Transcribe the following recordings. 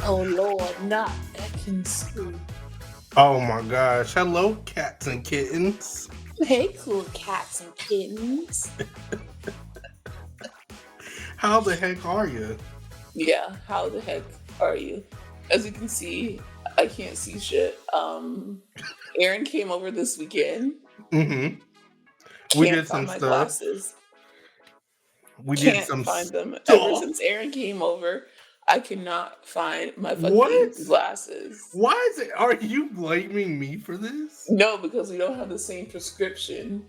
Oh Lord, not back in school. Oh my gosh. Hello, cats and kittens. Hey, cool cats and kittens. How the heck are you? Yeah, how the heck are you? As you can see, I can't see shit. Aaron came over this weekend. Mm-hmm. We Can't did find some my stuff. glasses. We did Can't some find them. Ever stuff. since Aaron came over, I cannot find my What? fucking glasses. Why is it? Are you blaming me for this? No, because we don't have the same prescription.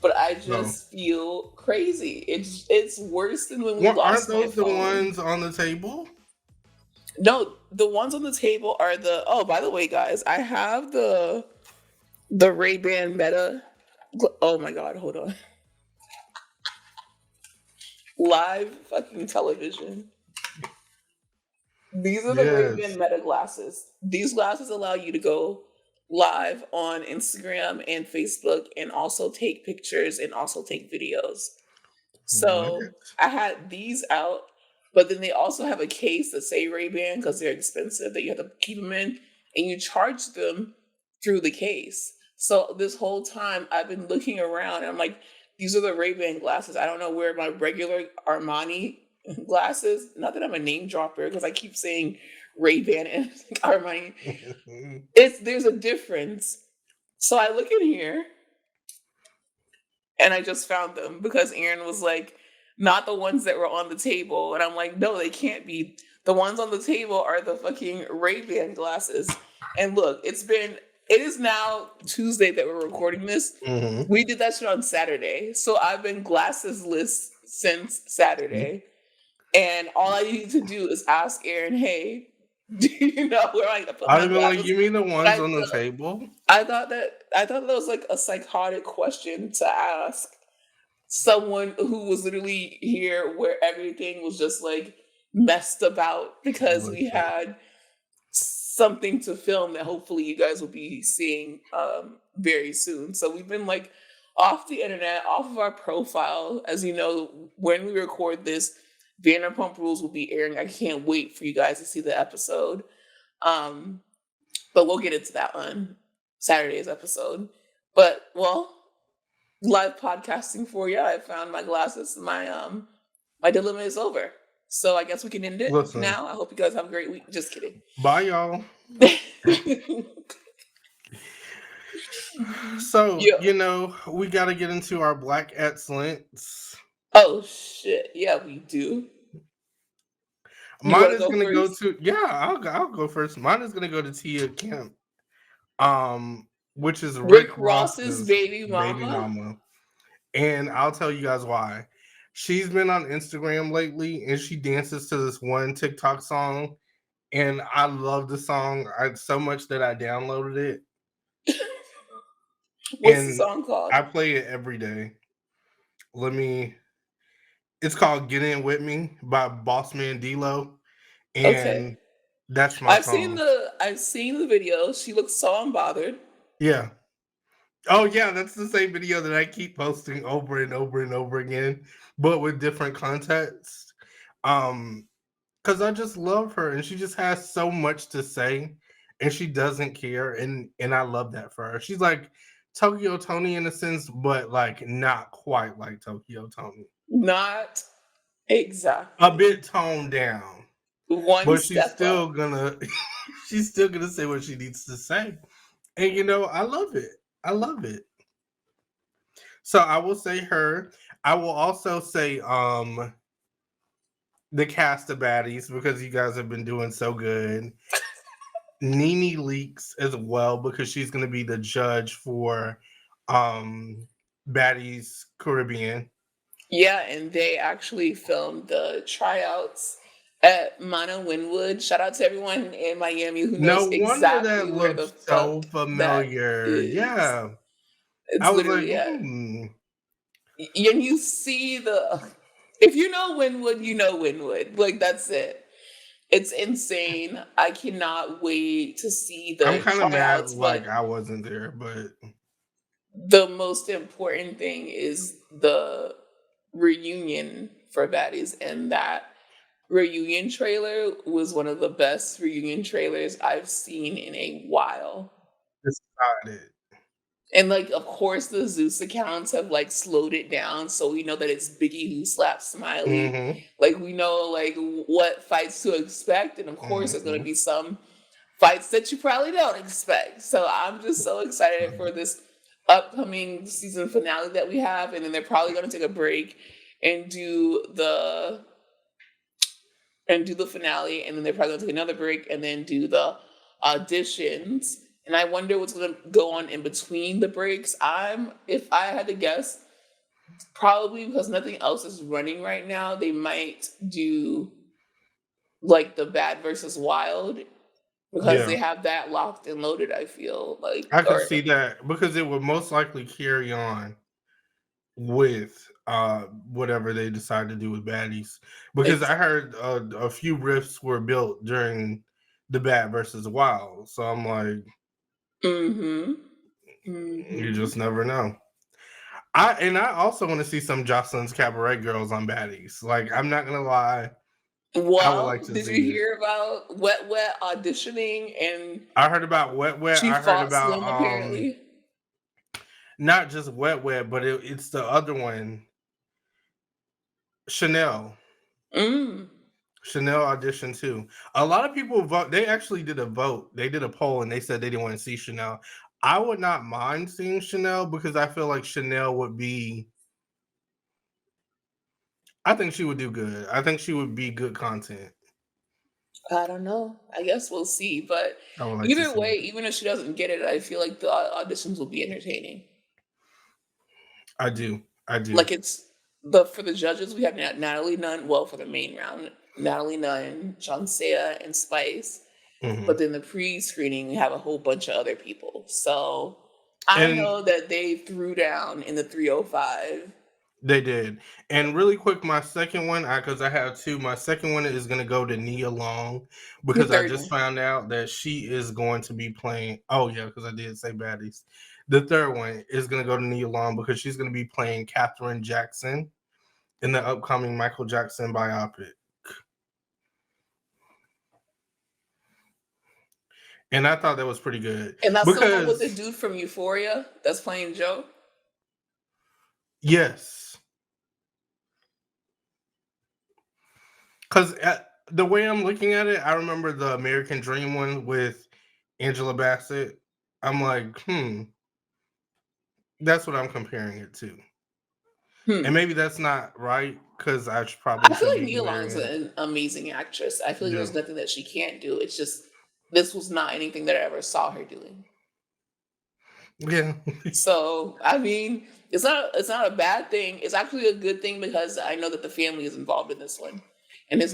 But I No. just feel crazy. It's worse than when we Well, aren't lost my those the phone. ones on the table? No, the ones on the table are the. Oh, by the way, guys, I have the Ray Ban Meta. Oh my god, hold on. Live fucking television. These are the Ray Ban Yes. Meta glasses. These glasses allow you to go live on Instagram and Facebook, and also take pictures and also take videos. What? So I had these out, but then they also have a case that say Ray Ban because they're expensive that you have to keep them in, and you charge them through the case. So this whole time I've been looking around, and I'm like, these are the Ray Ban glasses. I don't know where my regular Armani glasses. Not that I'm a name dropper because I keep saying Ray Ban and Armani. It's There's a difference. So I look in here and I just found them because Aaron was like, not the ones that were on the table. And I'm like, no, they can't be. The ones on the table are the fucking Ray-Ban glasses. And look, it is now Tuesday that we're recording this. Mm-hmm. We did that shit on Saturday. So I've been glassesless since Saturday. And all I need to do is ask Aaron, hey, do you know where I can put I my was like, glasses? you mean the But ones on the table? I thought that was like a psychotic question to ask someone who was literally here where everything was just like messed about because we Listen. had something to film that hopefully you guys will be seeing very soon. So we've been like off the internet, off of our profile. As you know, when we record this, Vanderpump Rules will be airing. I can't wait for you guys to see the episode. Um, but we'll get into that on Saturday's episode. But well, live podcasting for you. I found my glasses. My dilemma is over. So I guess we can end it Listen. now. I hope you guys have a great week. Just kidding. Bye, y'all. So, Yeah. we got to get into our Black excellence. Oh shit. Yeah, we do. You Mine want to is go gonna go first? to I'll go first. Mine is gonna go to Tia Kemp, which is Rick Rick Ross's Ross's baby baby mama. mama, and I'll tell you guys why. She's been on Instagram lately, and she dances to this one TikTok song, and I love the song so much that I downloaded it, What's the and song called? I play it every day. Let me. It's called "Get In With Me" by Bossman D-Lo, Okay. and that's my song. I've seen the video. She looks so unbothered. Yeah. Oh yeah, that's the same video that I keep posting over and over and over again, but with different context. Um, because I just love her and she just has so much to say and she doesn't care and I love that for her. She's like Tokyo Tony in a sense, but like not quite like Tokyo Tony. Not A exactly. bit toned down, One but she's step up. still gonna she's still gonna say what she needs to say. And I love it. I love it. So I will say her. I will also say the cast of baddies because you guys have been doing so good. Nene Leaks as well because she's going to be the judge for um Baddies Caribbean. Yeah, and they actually filmed the tryouts at Mana Winwood. Shout out to everyone in Miami who No knows wonder exactly that where the looked so fuck that familiar. is. Yeah. It's I was like, literally and you see if you know Winwood, you know Winwood. Like that's it. It's insane. I cannot wait to see I'm the kind of mad tryouts, like but I wasn't there, but the most important thing is the reunion for baddies, and that reunion trailer was one of the best reunion trailers I've seen in a while. Decided. And, like, of course, the Zeus accounts have, like, slowed it down, so we know that it's Biggie who slapped Smiley. Mm-hmm. Like, we know, like, what fights to expect, and of course, there's gonna Mm-hmm. be some fights that you probably don't expect. So I'm just so excited for this upcoming season finale that we have, and then they're probably gonna take a break and do the finale, and then they're probably gonna take another break and then do the auditions. And I wonder what's gonna go on in between the breaks. If I had to guess, probably because nothing else is running right now, they might do like the Bad versus Wild because they Yeah, have that locked and loaded. I feel like, I could or see that because it would most likely carry on with whatever they decide to do with baddies. Because I ex- heard a few riffs were built during the Bad versus Wild, so I'm like, mm-hmm, you mm-hmm. just never know. I also want to see some Jocelyn's Cabaret girls on baddies. Like, I'm not gonna lie, I would like Well, to did see you it. hear about Wet Wet auditioning and I heard about Wet Wet. she I heard fought about Slim apparently? not just Wet Wet, but it's the other one, Chanel. Mm. Chanel auditioned too. A lot of people vote. They actually did a vote. They did a poll and they said they didn't want to see Chanel. I would not mind seeing Chanel because I feel like Chanel would be. I think she would do good. I think she would be good content. I don't know. I guess we'll see. But I would like to either see way, it. even if she doesn't get it, I feel like the auditions will be entertaining. I do. I do. Like it's the for the judges, we have Natalie Nunn. Well, for the main round, Natalie Nunn, John Saya, and Spice. But Hmm. then the pre-screening, we have a whole bunch of other people. So I And know that they threw down in the 305. they did. And really quick, my second one, because I have two. My second one is going to go to Nia Long Your because I third just one. found out that she is going to be playing. Oh, yeah, because I did say baddies. The third one is going to go to Nia Long because she's going to be playing Katherine Jackson in the upcoming Michael Jackson biopic. And I thought that was pretty good And that's the one with the because, dude from Euphoria that's playing Joe. yes, because the way I'm looking at it, I remember the American Dream one with Angela Bassett. I'm like, that's what I'm comparing it to. And Hmm. maybe that's not right because I probably feel should like be Nia Long is comparing it. an amazing actress. I feel like Yeah. there's nothing that she can't do. It's just this was not anything that I ever saw her doing. Yeah. So I mean, it's not a bad thing. It's actually a good thing because I know that the family is involved in this one, and his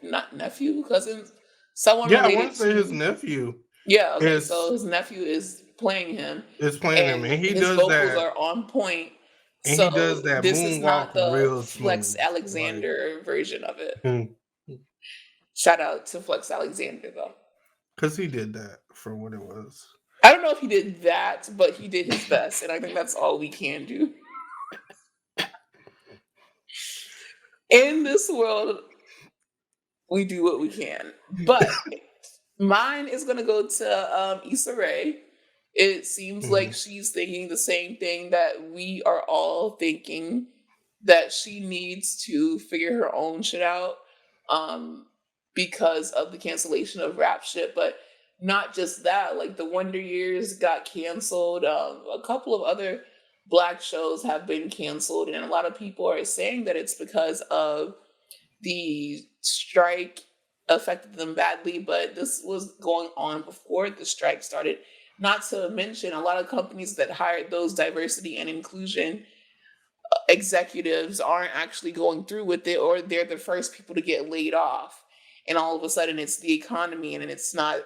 not nephew, cousin, someone Yeah, I want related to say his to. nephew Yeah, okay. So is his nephew is playing him, is playing him, and and he his does vocals that, are on point. and he does So that this is moonwalk not the real Flex smooth. Like, Alexander version of it. Shout out to Flex Alexander though. because he did that for what it was. I don't know if he did that, but he did his best, and I think that's all we can do in this world. We do what we can, but mine is gonna go to Issa Rae. It seems like Hmm. she's thinking the same thing that we are all thinking, that she needs to figure her own shit out um, because of the cancellation of rap shit. But not just that, like the Wonder Years got canceled. A couple of other black shows have been canceled, and a lot of people are saying that it's because of the strike affected them badly, but this was going on before the strike started. Not to mention a lot of companies that hired those diversity and inclusion executives aren't actually going through with it, or they're the first people to get laid off. And all of a sudden it's the economy and it's not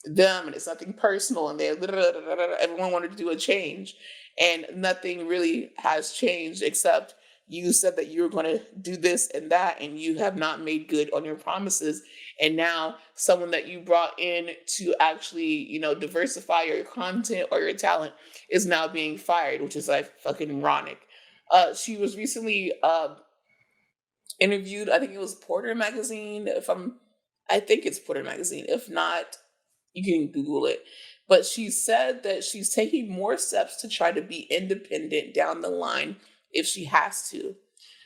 them and it's nothing personal and everyone wanted to do a change and nothing really has changed except you said that you were going to do this and that and you have not made good on your promises, and now someone that you brought in to actually diversify your content or your talent is now being fired, which is like fucking ironic. She was recently interviewed, I think it was Porter Magazine. I think it's Porter Magazine. If not, you can Google it. But she said that she's taking more steps to try to be independent down the line if she has to.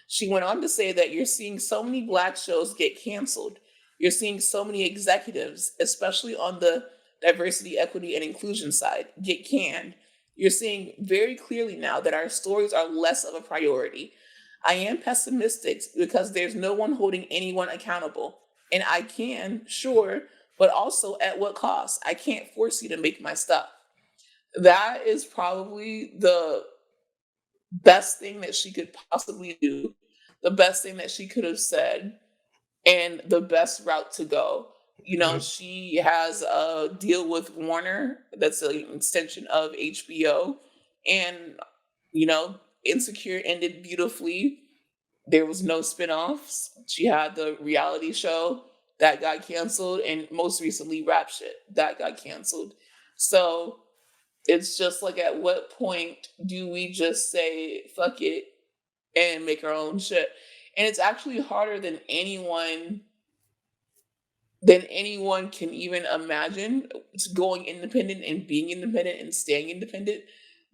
She went on to say that you're seeing so many Black shows get canceled. You're seeing so many executives, especially on the diversity, equity, and inclusion side, get canned. You're seeing very clearly now that our stories are less of a priority. I am pessimistic because there's no one holding anyone accountable. And I can, sure, but also at what cost? I can't force you to make my stuff. That is probably the best thing that she could possibly do, the best thing that she could have said, and the best route to go. You know, Yeah. she has a deal with Warner that's an extension of HBO, and you know, Insecure ended beautifully. There was no spin-offs. She had the reality show that got canceled, and most recently Rap Shit that got canceled. So it's just like, at what point do we just say fuck it and make our own shit? And it's actually harder than anyone can even imagine. It's going independent and being independent and staying independent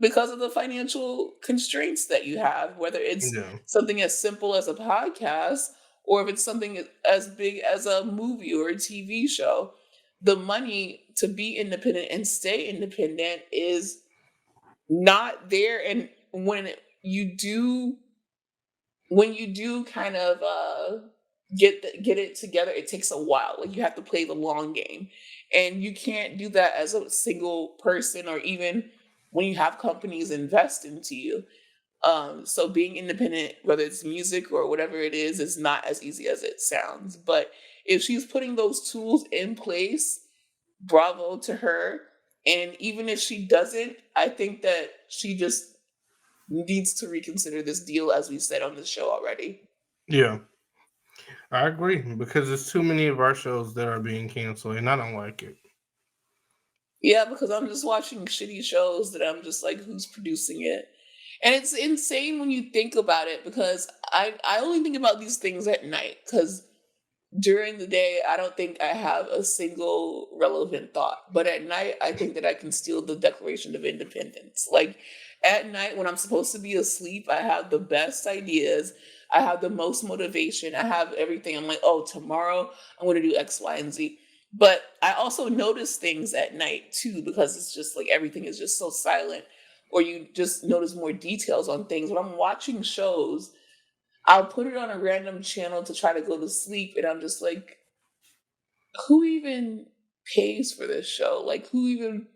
because of the financial constraints that you have, whether it's Yeah. something as simple as a podcast or if it's something as big as a movie or a TV show. The money to be independent and stay independent is not there. And you do when you do kind of get it together, it takes a while. Like, you have to play the long game, and you can't do that as a single person, or even when you have companies invest into you. So being independent, whether it's music or whatever it is not as easy as it sounds. But if she's putting those tools in place, bravo to her. And even if she doesn't, I think that she just needs to reconsider this deal, as we said on the show already. Yeah. I agree because there's too many of our shows that are being canceled, and I don't like it. Yeah, because I'm just watching shitty shows that I'm just like, who's producing it? And it's insane when you think about it, because I only think about these things at night, because during the day I don't think I have a single relevant thought. But at night I think that I can steal the Declaration of Independence. Like, at night when I'm supposed to be asleep, I have the best ideas. I have the most motivation. I have everything. I'm like, oh, tomorrow I'm going to do X, Y, and Z. But I also notice things at night too, because it's just like everything is just so silent, or you just notice more details on things. When I'm watching shows, I'll put it on a random channel to try to go to sleep, and I'm just like, who even pays for this show? Like, who even?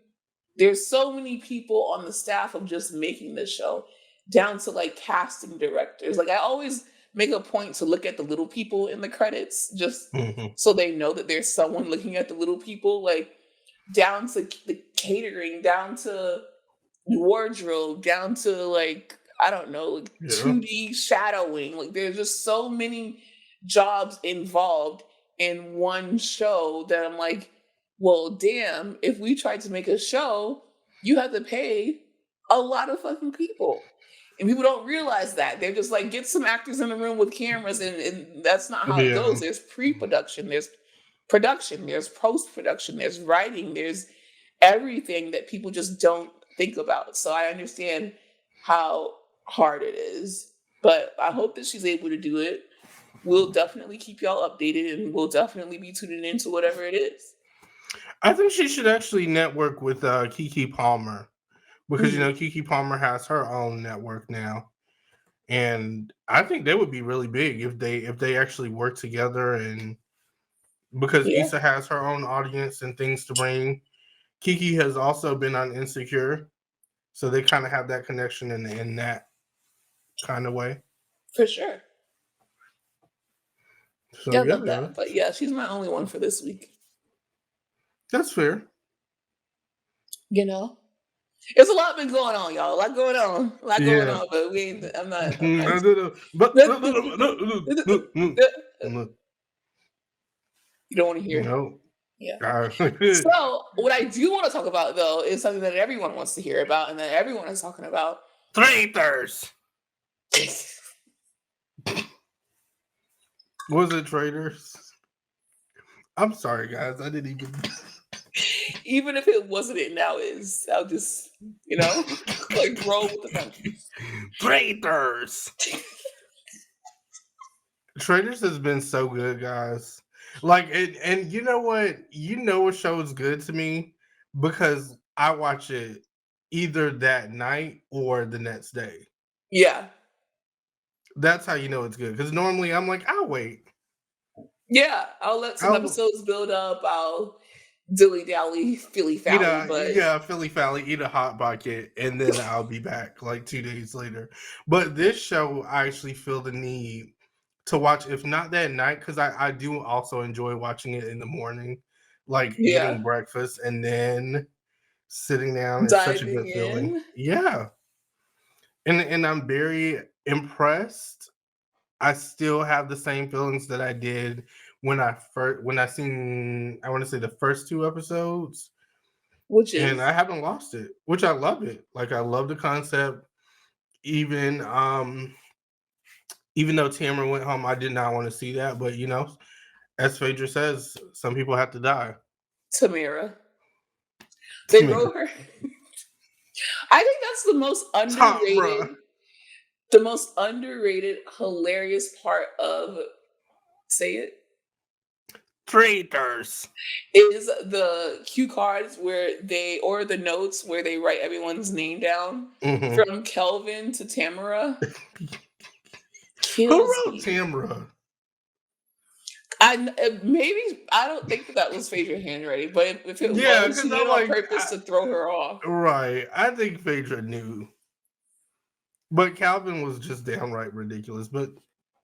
There's so many people on the staff of just making this show, down to like casting directors. Like, I always make a point to look at the little people in the credits, just Hmm. so they know that there's someone looking at the little people. Like, down to the catering, down to wardrobe, down to like, I don't know, like Yeah. 2D shadowing. Like, there's just so many jobs involved in one show that I'm like, well, damn, if we tried to make a show, you have to pay a lot of fucking people. And people don't realize that. They're just like, get some actors in the room with cameras, and that's not how it goes. Yeah. There's pre-production, there's production, there's post-production, there's writing, there's everything that people just don't think about. So I understand how hard it is, but I hope that she's able to do it. We'll definitely keep y'all updated, and we'll definitely be tuning into whatever it is. I think she should actually network with Kiki Palmer because Mhm. Kiki Palmer has her own network now, and I think they would be really big if they actually work together. And because Yeah, Issa has her own audience and things to bring, Kiki has also been on Insecure, so they kind of have that connection in that kind of way. for sure. So Yeah, I yeah, love yeah, that. But yeah, she's my only one for this week. that's fair. You know, there's a lot been going on, y'all. A lot going on. A lot going Yeah. on. But we ain't. I'm not. I'm not. No, no, no. But You don't want to hear. no. Yeah. Uh, So, what I do want to talk about, though, is something that everyone wants to hear about and that everyone is talking about. Traitors. Was it Traitors? I'm sorry, guys. I didn't even. Even if it wasn't, it now is. I'll just, like roll with the punches. Traitors. Traitors has been so good, guys. Like, and you know what? You know a show is good to me because I watch it either that night or the next day. Yeah. That's how you know it's good. Because normally I'm like, I'll wait. Yeah. I'll let some I'll episodes build up. I'll dilly dally, filly eat fally, a but yeah, Philly Fally, eat a hot pocket, and then I'll be back like 2 days later. But this show, I actually feel the need to watch, if not that night, because I do also enjoy watching it in the morning, like yeah. eating breakfast and then sitting down. It's such a Diving good feeling. in. Yeah. And I'm very impressed. I still have the same feelings that I did when I seen, I want to say, the first two episodes, Which and I is haven't lost it, which I love it. Like, I love the concept. Even even though Tamara went home, I did not want to see that, but as Phaedra says, some people have to die. Tamara. They Tamara. wrote her. I think that's Tamra. the most underrated, hilarious part of say it Traitors. is the cue cards where they or the notes where they write everyone's name down Hmm. from Kelvin to Tamara Who kills wrote me. Tamra? Maybe I don't think that was Phaedra handwriting, but if it Yeah, was, she because did I'm it on like, purpose to throw her off. right. I think Phaedra knew, but Calvin was just downright ridiculous. But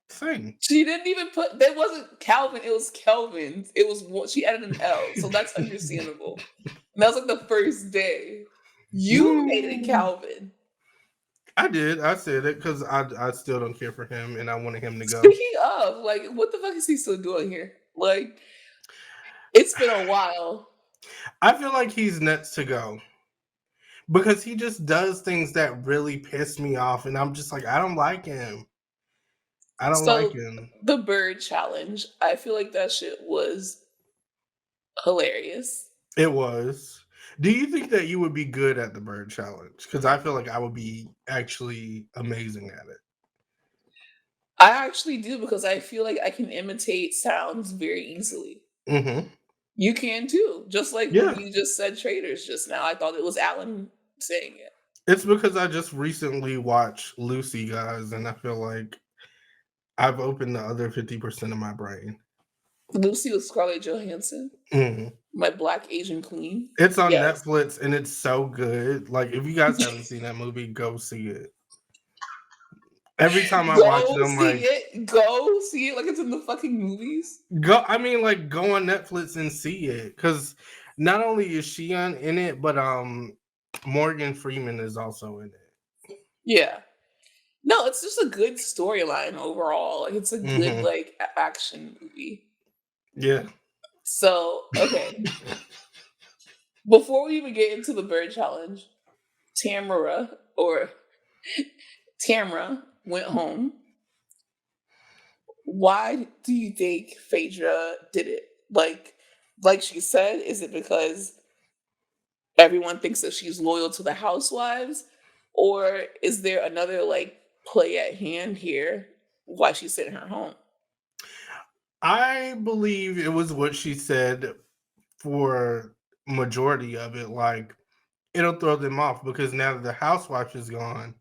same. She didn't even put that wasn't Calvin, it was Kelvin. It was she added an L, so that's understandable. And that was like the first day. You made it Mm, Calvin. I did. I said it because I still don't care for him, and I wanted him to go. Speaking of, like, what the fuck is he still doing here? Like, it's been a while. I feel like he's nuts to go because he just does things that really piss me off, and I'm just like, I don't like him. I don't like So him. the bird challenge, I feel like that shit was hilarious. It was. Do you think that you would be good at the bird challenge? Because I feel like I would be actually amazing at it. I actually do because I feel like I can imitate sounds very easily. Hmm. You can too. Just like when Yeah. you just said traitors just now. I thought it was Alan saying it. It's because I just recently watched Lucy, guys, and I feel like I've opened the other 50% of my brain. Lucy with Scarlett Johansson, Mhm. my black Asian queen. It's on Yes. Netflix and it's so good. Like, if you guys haven't seen that movie, go see it. Every time I watch it, Go I'm see like, it. Go see it like it's in the fucking movies. go. I mean, like, go on Netflix and see it because not only is she in it, but Morgan Freeman is also in Yeah. No, it's just a good storyline overall. Like it's a it. good Hmm. like action movie. Yeah. So, okay. Before we even get into the bird challenge, Tamara or Tamra went home. Why do you think Phaedra did it? Like she said, is it because everyone thinks that she's loyal to the housewives? Or is there another like play at hand here why she sent her home? I believe it was what she said for majority of it. Like, it'll throw them off because now that the housewife is gone,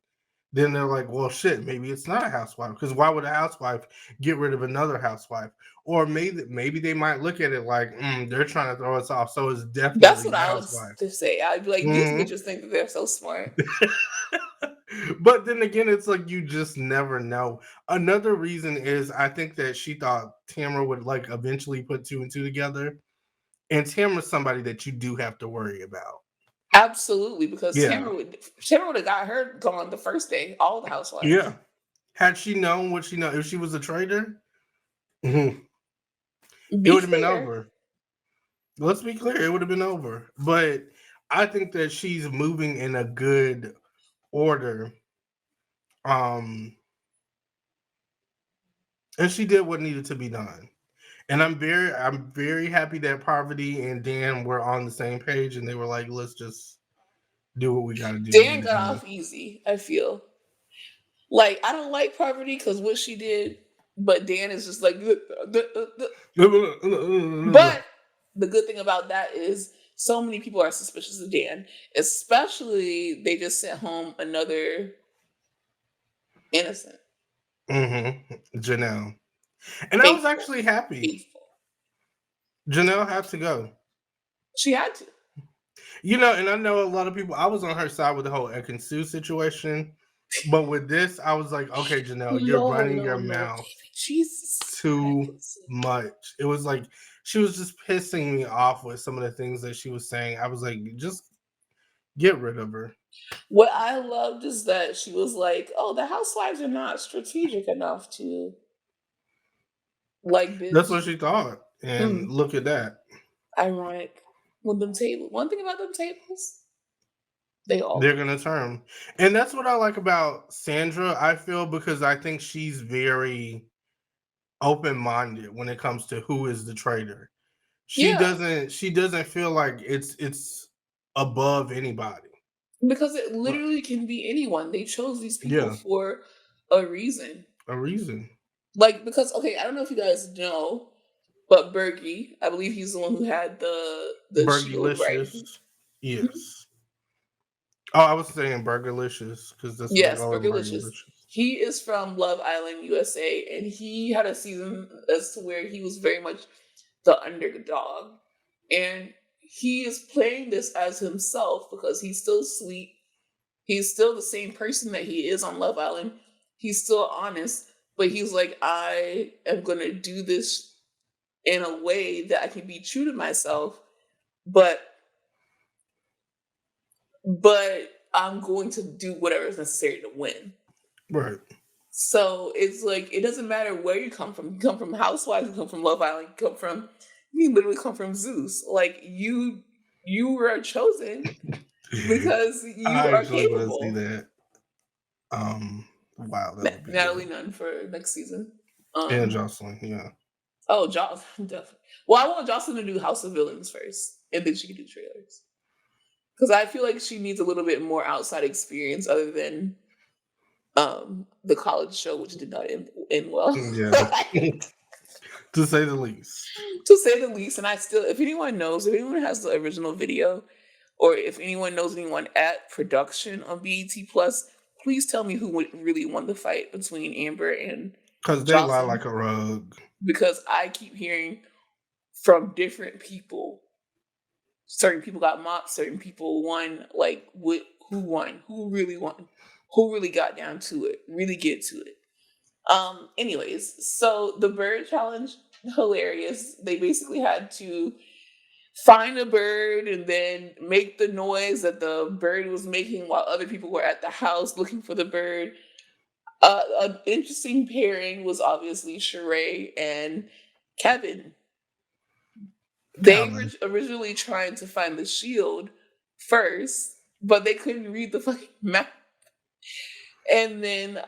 then they're like, well, shit, maybe it's not a housewife. Because why would a housewife get rid of another housewife? Or maybe they might look at it like, they're trying to throw us off, so it's That's definitely what the I would housewife. to say. I'd be like, these Mhm. bitches think that they're so smart. But then again, it's like you just never know. Another reason is I think that she thought Tamara would like eventually put two and two together. And Tamara's somebody that you do have to worry about. Absolutely, because Yeah. Tamara would have got her gone the first day, all the housewives. Yeah. Had she known what she know, if she was a traitor, mhm, it Be would have been fair, over. Let's be clear, it would have been over. But I think that she's moving in a good order. Um, and she did what needed to be done. And I'm very happy that Parvati and Dan were on the same page, and they were like, let's just do what we got to do to Dan get it got done. off easy, I feel. Like, I don't like Poverty because what she did, but Dan is just like, but the good thing about that is so many people are suspicious of Dan, especially they just sent home another innocent, Janelle. And I was faithful, actually happy. faithful. Janelle had to go. She had to. And I know a lot of people, I was on her side with the whole Ekin-Su situation. But with this, I was like, okay, Janelle, you're No, running your no, no, mouth David. Jesus. I too can see. much. It was like she was just pissing me off with some of the things that she was saying. I was like, just get rid of her. What I loved is that she was like, "Oh, the housewives are not strategic enough to like That's binge." what she thought. And Hmm. look at that. Ironic. With them tables. One thing about them tables, they They're always. gonna turn. And that's what I like about Sandra, I feel, because I think she's very open minded when it comes to who is the traitor. Yeah, She doesn't feel like it's above anybody. because it Right. literally can be anyone. They chose these people Yeah, for a reason. a reason. Like, because okay, I don't know if you guys know, but Bergie, I believe he's the one who had the shield, right? Burgerlicious. Yes. Oh, I was saying Burgerlicious because that's what they Yes, call him, Burgerlicious. Burgerlicious. He is from Love Island, USA, and he had a season as to where he was very much the underdog. And he is playing this as himself because he's still sweet. He's still the same person that he is on Love Island. He's still honest, but he's like, I am going to do this in a way that I can be true to myself, but but I'm going to do whatever is necessary to win. Right. So it's like it doesn't matter where you come from. You come from Housewives, you come from Love Island, you literally come from Zeus. Like you were chosen because you I are actually want to see capable. that. Wow, that would be Natalie good. Nunn for next season. And Um Jocelyn, yeah. oh Jocelyn definitely. Well, I want Jocelyn to do House of Villains first, and then she can do trailers. Because I feel like she needs a little bit more outside experience other than the college show, which did not end well. Yeah. To say the least. To say the least. And I still, if anyone knows, if anyone has the original video, or if anyone knows anyone at production on BET Plus, please tell me who really won the fight between Amber and Because they lie Jocelyn, like a rug. because I keep hearing from different people. Certain people got mopped. Certain people won. Like, who won? Who really won? Who really got down to it? Really get to it. Anyways, so the bird challenge, hilarious. They basically had to find a bird and then make the noise that the bird was making while other people were at the house looking for the bird. An interesting pairing was obviously Sheree and Kevin. They were Calvin. originally trying to find the shield first, but they couldn't read the fucking map. And then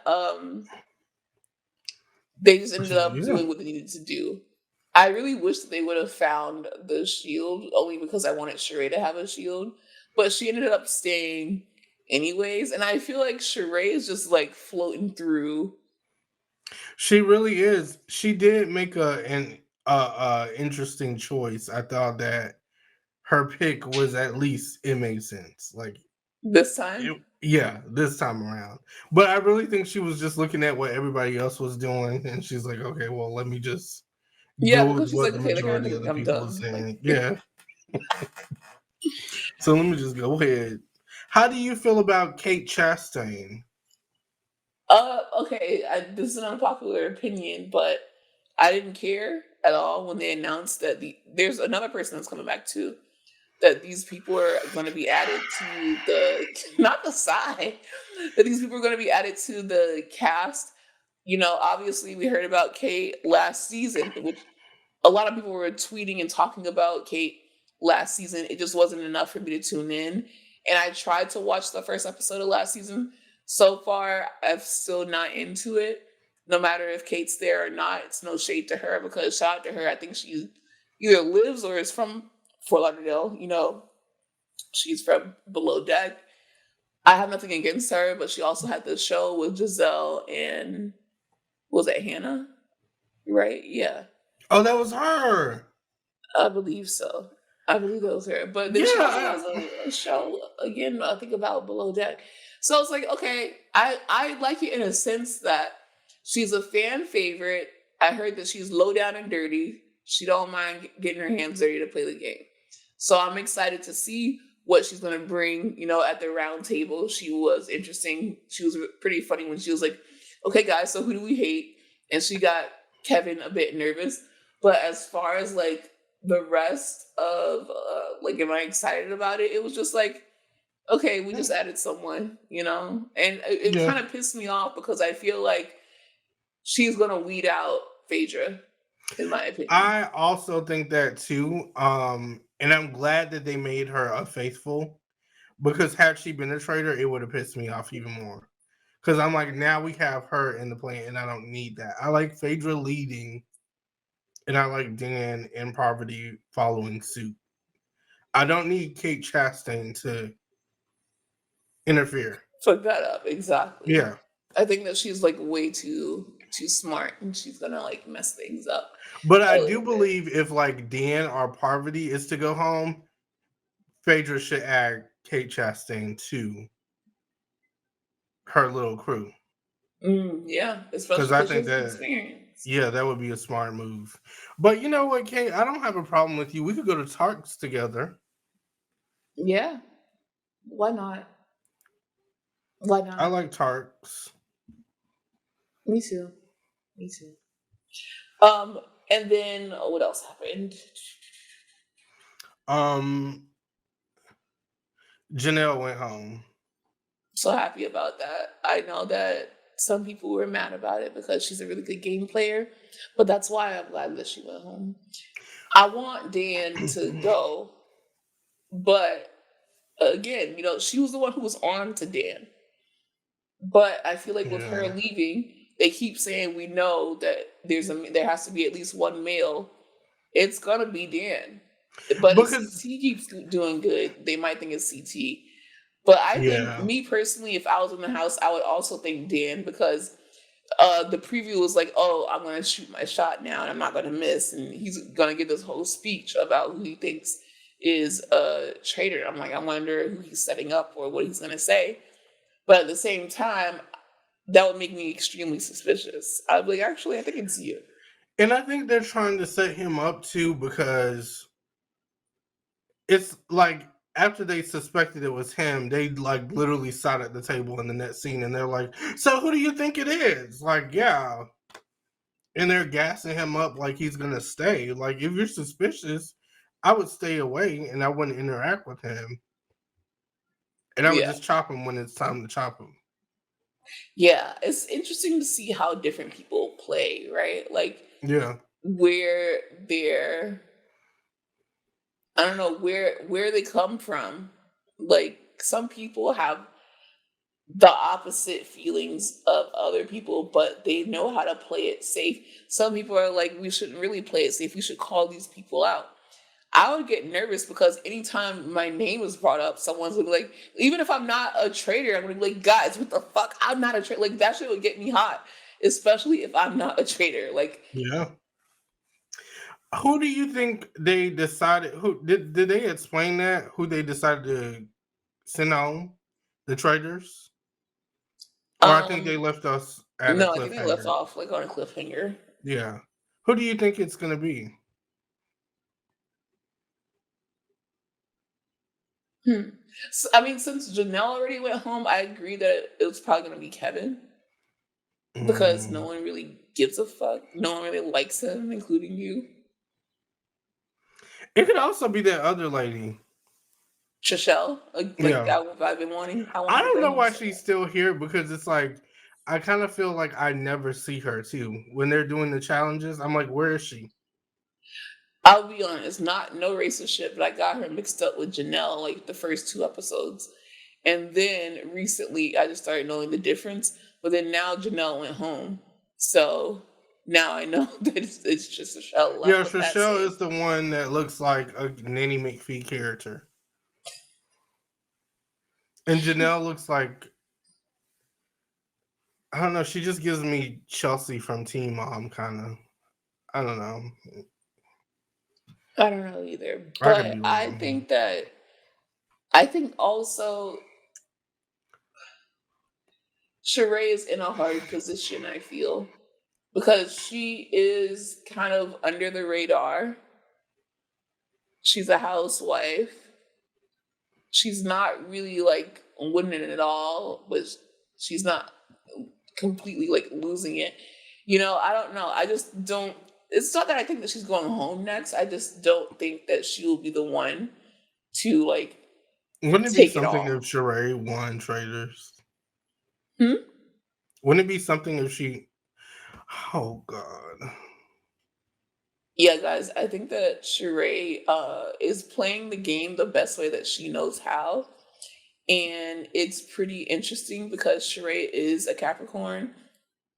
they just ended up Yeah. doing what they needed to do. I really wish that they would have found the shield, only because I wanted Sheree to have a shield. But she ended up staying anyways. And I feel like Sheree is just like floating through. She really is. She did make an interesting choice. I thought that her pick was, at least it made sense. Like This time. yeah, this time around. But I really think she was just looking at what everybody else was doing, and she's like, okay, well, let me just Yeah, go with because she's what like, the okay, they're gonna majority think of the I'm people are dumb. Like, saying. Yeah. So let me just go ahead. How do you feel about Kate Chastain? okay, this is an unpopular opinion, but I didn't care at all when they announced that there's another person that's coming back too. That these people are going to be added to the not the side, that these people are going to be added to the cast. You know, obviously we heard about Kate last season, which a lot of people were tweeting and talking about Kate last season. It just wasn't enough for me to tune in. And I tried to watch the first episode of last season. So far, I'm still not into it. no matter if Kate's there or not. It's no shade to her because shout out to her. I think she either lives or is from Fort Lauderdale. She's from Below Deck. I have nothing against her, but she also had this show with Giselle and was it Hannah? Right? Yeah, Oh, that was her. I believe so. I believe that was her. But then she also Yeah. has a show again. I think about Below Deck. So it's like, okay, I like it in a sense that she's a fan favorite. I heard that she's low down and dirty. She don't mind getting her hands dirty to play the game. So I'm excited to see what she's going to bring. At the round table, she was interesting. She was pretty funny when she was like, "Okay, guys, so who do we hate?" And she got Kevin a bit nervous. But as far as like the rest of like, am I excited about it? It was just like, okay, we just added someone, and it Yeah. kind of pissed me off because I feel like she's gonna weed out Phaedra, in my opinion. I also think that too. And I'm glad that they made her a faithful because had she been a traitor, it would have pissed me off even more. Because I'm like, now we have her in the plan, and I don't need that. I like Phaedra leading, and I like Dan and Poverty following suit. I don't need Kate Chastain to interfere. Fuck that up, exactly. Yeah. I think that she's like way too smart, and she's gonna like mess things up But a I do little bit. believe if like Dan or Parvati is to go home, Phaedra should add Kate Chastain to her little crew. Yeah, Because especially I because she think has that, experience. yeah, that would be a smart move. But you know what, Kate? I don't have a problem with you. We could go to Tarks together. Yeah, why not? Why I not? like Tarks. Me too. Me too. Um, and then what else happened? Um, Janelle went home. So happy about that. I know that some people were mad about it because she's a really good game player, but that's why I'm glad that she went home. I want Dan to go, but again, she was the one who was on to Dan. But I feel like with her Yeah. leaving, they keep saying we know that there has to be at least one male. It's gonna be Dan. But if Because, CT keeps doing good, they might think it's CT. But I think, yeah. me personally, if I was in the house, I would also think Dan because the preview was like, "Oh, I'm gonna shoot my shot now, and I'm not gonna miss." And he's gonna give this whole speech about who he thinks is a traitor. I'm like, I wonder who he's setting up or what he's gonna say. But at the same time, that would make me extremely suspicious. I'd be like, actually, I think it's you. And I think they're trying to set him up too because it's like after they suspected it was him, they like literally sat at the table in the next scene and they're like, "So who do you think it is?" Like, yeah. And they're gassing him up like he's gonna stay. Like, if you're suspicious, I would stay away and I wouldn't interact with him. And I would Yeah. just chop him when it's time to chop him. Yeah. It's interesting to see how different people play, right? Like, Yeah. where they're, I don't know, where they come from. Like, some people have the opposite feelings of other people, but they know how to play it safe. Some people are like, we shouldn't really play it safe. We should call these people out. I would get nervous because anytime my name is brought up, someone's gonna be like, even if I'm not a traitor, I'm gonna be like, guys, what the fuck? I'm not a traitor. Like, that shit would get me hot, especially if I'm not a traitor. Like, Yeah. Who do you think they decided? Who did they explain that? Who they decided to send home? The traitors? Or I think they um, left us at a no, I think they left cliffhanger. off like on a cliffhanger. Yeah. Who do you think it's gonna be? Hmm. So, I mean, since Janelle already went home, I agree that it was probably gonna be Kevin because no Mm. one really gives a fuck. No one really likes him, including you. It could also be that other lady. Trishelle, like Yeah. that one I've been wanting. I want I her to don't know bring home why so she's still here because it's like I kind of feel like I never see her too. When they're doing the challenges, I'm like, where is she? I'll be honest, not no racist shit, but I got her mixed up with Janelle like the first two episodes. And then recently I just started knowing the difference. But then now Janelle went home. So now I know that it's just a shell left Yeah, with that Trishelle saying. is the one that looks like a Nanny McPhee character. And Janelle looks like, I don't know, she just gives me Chelsea from Teen Mom kind of. I don't know. I don't know either. I could But be wrong. I think also Sheree is in a hard position, I feel. Because she is kind of under the radar. She's a housewife. She's not really like winning it all, but she's not completely like losing it. I don't know. I just don't. It's not that I think that she's going home next. I just don't think that she will be the one to like Wouldn't it be take it something if all. Sheree won Traitors? Hmm? Wouldn't it be something if she? Oh God. Yeah, guys, I think that Sheree is playing the game the best way that she knows how. And it's pretty interesting because Sheree is a Capricorn.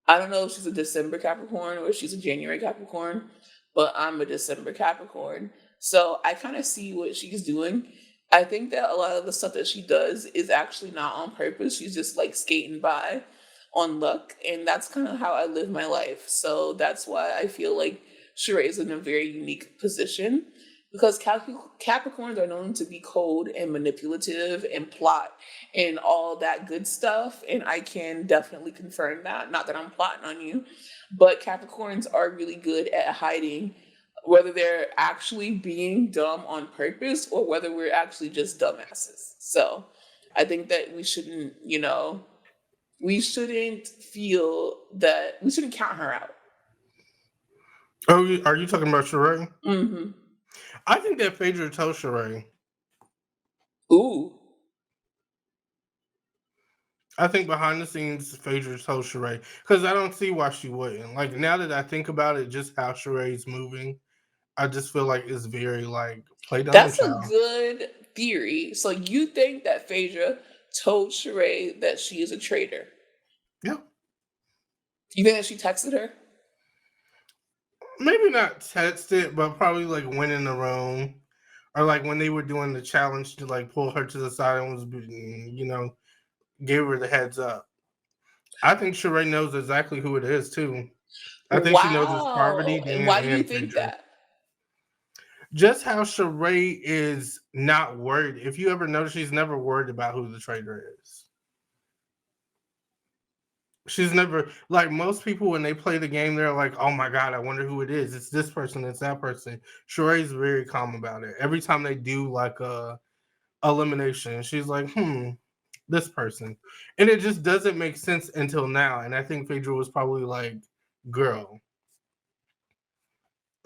I don't know if she's a December Capricorn or if she's a January Capricorn, but I'm a December Capricorn. So I kind of see what she's doing. I think that a lot of the stuff that she does is actually not on purpose. She's just like skating by on luck. And that's kind of how I live my life. So that's why I feel like Sheree is in a very unique position because Capricorns are known to be cold and manipulative and plot and all that good stuff. And I can definitely confirm that. Not that I'm plotting on you, but Capricorns are really good at hiding whether they're actually being dumb on purpose or whether we're actually just dumbasses. So I think that we shouldn't feel that we shouldn't count her out. Oh, are you talking about Sheree? Hmm. I think that Phaedra told Sheree. Ooh. I think behind the scenes, Phaedra told Sheree because I don't see why she wouldn't. Like now that I think about it, just how Sheree's moving, I just feel like it's very like play dumb That's a child. good theory. So you think that Phaedra told Sheree that she is a traitor? Yeah, You think that she texted her? maybe not text it, but probably like went in the room or like when they were doing the challenge to like pull her to the side and was, gave her the heads up. I think Sheree knows exactly who it is too. I think she knows it's Parvati, Wow. And Dan, why do you and think Phaedra. that? Just how Sheree is not worried. If you ever notice, she's never worried about who the traitor is. She's never like most people when they play the game, they're like, "Oh my god, I wonder who it is. It's this person. It's that person." Sheree's very calm about it. Every time they do like a elimination, she's like, this person," and it just doesn't make sense until now. And I think Phaedra was probably like, "Girl,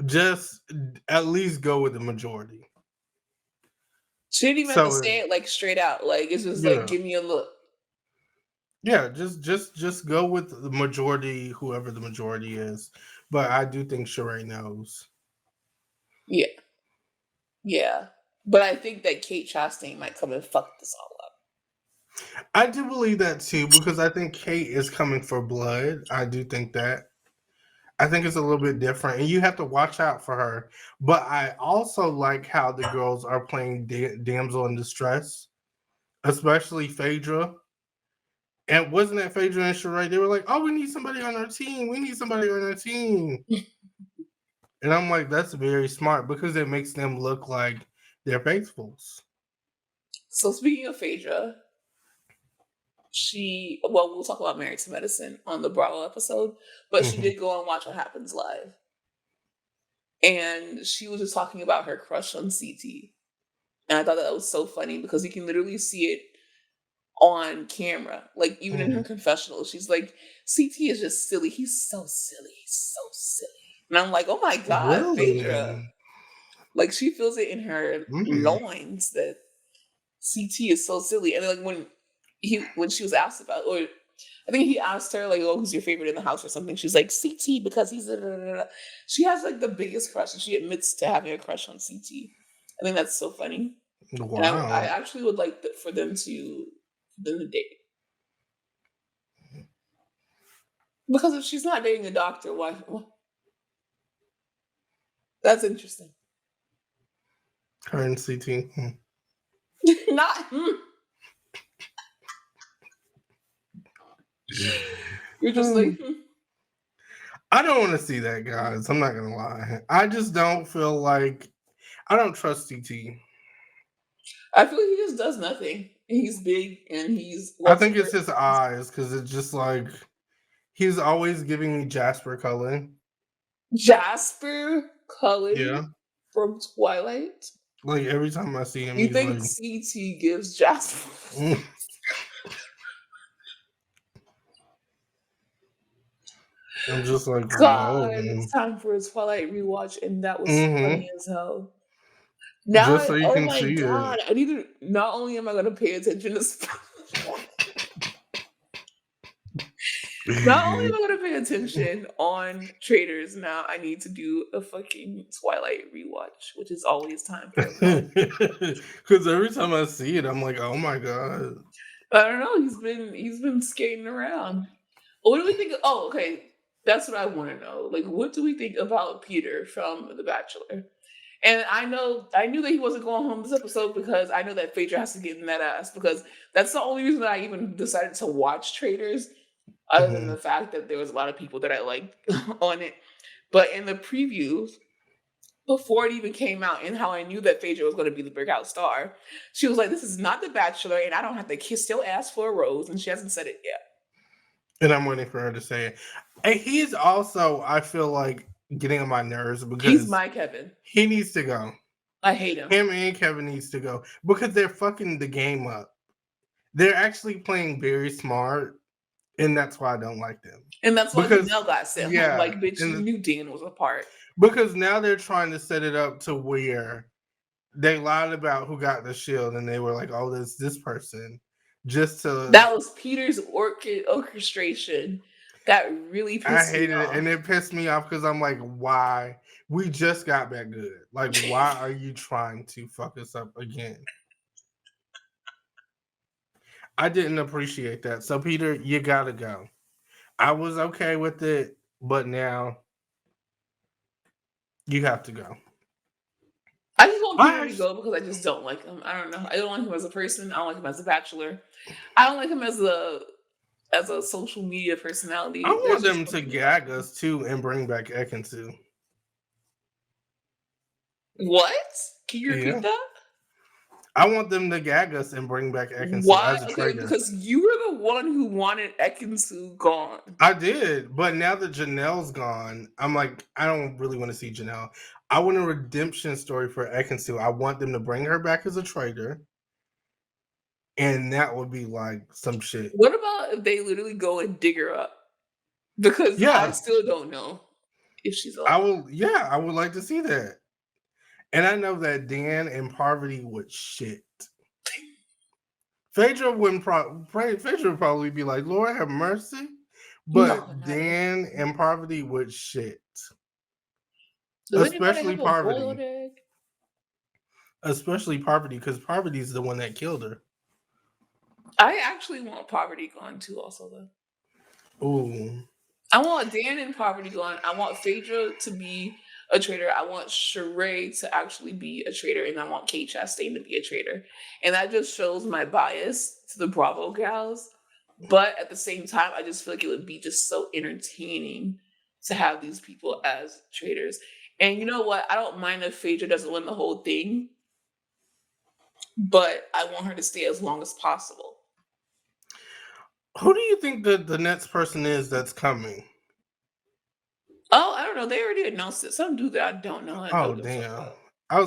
just at least go with the majority." She didn't even have to So say it like straight out. Like it's just like yeah, give me a look. yeah, just go with the majority, whoever the majority is. But I do think Sheree knows. Yeah, yeah. But I think that Kate Chastain might come and fuck this all up. I do believe that too because I think Kate is coming for blood. I do think that. I think it's a little bit different, and you have to watch out for her. But I also like how the girls are playing damsel in distress, especially Phaedra. And wasn't that Phaedra and Sheree? They were like, "Oh, we need somebody on our team. We need somebody on our team." And I'm like, "That's very smart because it makes them look like they're faithfuls." So speaking of Phaedra, we'll talk about Married to Medicine on the Bravo episode, but she Mhm. did go and watch What Happens Live. And she was just talking about her crush on CT. And I thought that was so funny because you can literally see it on camera. Like even in her Mhm. confessional, she's like, CT is just silly. He's so silly. He's so silly. And I'm like, oh my God, Phaedra. Really? Like she feels it in her Mm. loins that CT is so silly. And then, like when she was asked about, or I think he asked her like, "Oh, who's your favorite in the house or something?" She's like, "CT because he's." Da, da, da, da." She has like the biggest crush, and she admits to having a crush on CT. I think that's so funny, and I Wow. actually would like for them to date. Because if she's not dating a doctor, why? That's interesting. Her and CT. Not. You're just like. I don't want to see that, guys. I'm not gonna lie. I just don't feel like I don't trust CT. I feel like he just does nothing. He's big and he's I loves think her. it's his eyes because it's just like he's always giving me Jasper Cullen. Jasper Yeah. Cullen from Twilight. Like every time I see him, You he's think like, CT gives Jasper? mm. I'm just like, whoa, God, it's man. time for a Twilight rewatch, and that was Hmm. funny as hell. Now, Just so you oh can my see it. God, I need to. Not only am I going to pay attention to, not only am I going to pay attention on Traitors, now I need to do a fucking Twilight rewatch, which is always time for a Twilight. Because every time I see it, I'm like, oh my god. I don't know. He's been skating around. What do we think? Oh, okay. That's what I want to know. Like, what do we think about Peter from The Bachelor? And I knew that he wasn't going home this episode because I know that Phaedra has to get in that ass because that's the only reason that I even decided to watch Traitors, other than Mhm. the fact that there was a lot of people that I liked on it. But in the previews, before it even came out, and how I knew that Phaedra was going to be the breakout star, she was like, "This is not The Bachelor, and I don't have to kiss still ask for a rose," and she hasn't said it yet. And I'm waiting for her to say it. And he's also, I feel like, getting on my nerves He's because my Kevin. he needs to go. I hate him. Him and Kevin needs to go because they're fucking the game up. They're actually playing very smart, and that's why I don't like them. And that's why Because Janelle got sent home. yeah, Like, bitch, you and knew Dan was a part. because now they're trying to set it up to where they lied about who got the shield, and they were like, "Oh, this person," just to. That was Peter's orchestration. That really I pissed me hated it, and off. it pissed me off because I'm like, "Why? We just got back good. Like, why are you trying to fuck us up again?" I didn't appreciate that. So, Peter, you gotta go. I was okay with it, but now you have to go. I just want I Peter to actually, go because I just don't like him. I don't know. I don't like him as a person. I don't like him as a bachelor. I don't like him as a social media I personality. want There's just them to something about gag him. us too and bring back Ekansu. What? Can you repeat Yeah. that? I want them to gag us and bring back Ekansu Why? as a Okay, traitor. because you were the one who wanted Ekinsu gone. I did, but now that Janelle's gone, I'm like, I don't really want to see Janelle. I want a redemption story for Ekansu. I want them to bring her back as a traitor, and that would be like some shit. What about if they literally go and dig her up? Because I Yeah, still don't know if she's I alive. will. Yeah, I would like to see that. And I know that Dan and Parvati would shit. Phaedra wouldn't. Phaedra would probably be like, "Lord have mercy," No, but not it. Dan and Parvati would shit, Does anybody especially have a boiled Parvati. egg? Especially Parvati, because Parvati's the one that killed her. I actually want Poverty gone too, also, though. Ooh. I want Dan and Poverty gone. I want Phaedra to be a traitor. I want Sheree to actually be a traitor. And I want Kate Chastain to be a traitor. And that just shows my bias to the Bravo gals. But at the same time, I just feel like it would be just so entertaining to have these people as traitors. And you know what? I don't mind if Phaedra doesn't win the whole thing, but I want her to stay as long as possible. Who do you think the next person is that's coming? Oh, I don't know. They already announced it. Some dude that I don't know. I Oh don't give a fuck damn. about. I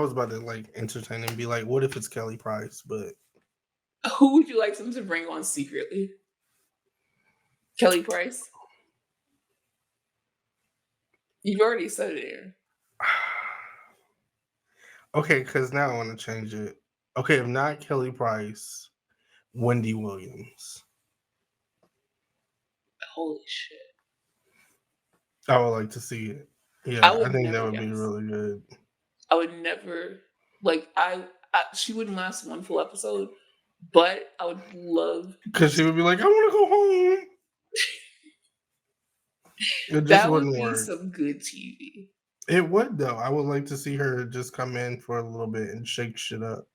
was about to like entertain and be like, what if it's Kelly Price? But Who would you like them to bring on secretly? Kelly Price? You've already said it here. okay, because now I want to change it. Okay, if not Kelly Price, Wendy Williams. Holy shit. I would like to see it. I Yeah, I would think that never would be guess. really good. I would never like she wouldn't last one full episode, but I would love Because she would be like, I want to go home. It just That would wouldn't be work. some good TV. It would though. I would like to see her just come in for a little bit and shake shit up